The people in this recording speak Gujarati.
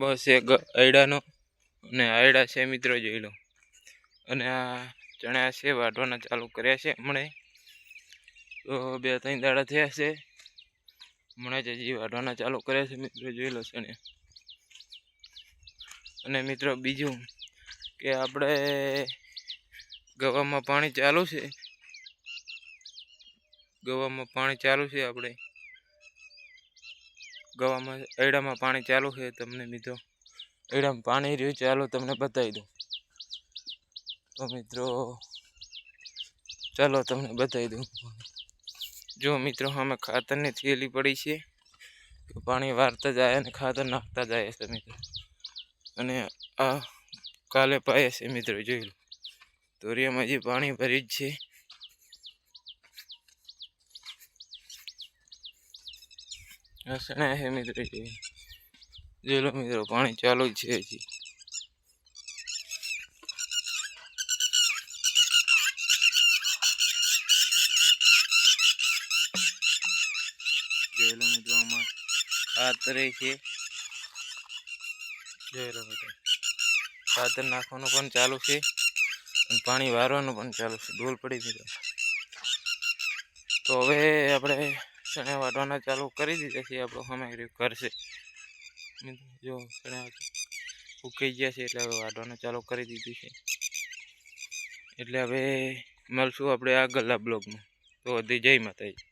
બસ એક આયડાનો અને આયડા છે મિત્રો જોઈ લો. અને આ ચણા છે વાઢવાના ચાલુ કર્યા છે હમણે. તો 2-3 દાડા થયા છે હમણાં જ હજી વાઢવાના ચાલુ કર્યા છે મિત્રો જોઈ લો ચણે. અને મિત્રો બીજું કે આપણે ગવામાં પાણી ચાલુ છે. ગવામાં પાણી ચાલુ છે આપણે ગવામાં એડામાં પાણી ચાલુ છે. તમને મિત્રો એડામાં પાણી રહ્યું ચાલુ તમને બતાવી દઉં. તો મિત્રો ચાલો તમને બતાવી દઉં. જો મિત્રો અમે ખાતરની થેલી પડી છે તો પાણી વારતા જાય અને ખાતર નાખતા જાય છે મિત્રો. અને આ કાલે પાય છે મિત્રો જોઈ લો. તોરિયામાં જે પાણી ભરી જ છે. હસણા હે મિત્રો જોઈ લો મિત્રો પાણી ચાલુ જ છે હજી. જોઈ લો મિત્રો આમાં ખાતરે છે. જોઈ લો મિત્રો ખાતર નાખવાનું પણ ચાલુ છે અને પાણી વારવાનું પણ ચાલુ છે. ડોલ પડી મિત્રો. તો હવે આપણે ચણા વાઢવાના ચાલુ કરી દીધા છે. આપણો સામે કરશે જો ચણા ઉકાઈ ગયા છે એટલે હવે વાઢવાના ચાલુ કરી દીધું છે. એટલે હવે મળશું આપણે આગળના બ્લોગમાં. તો જય માતાજી.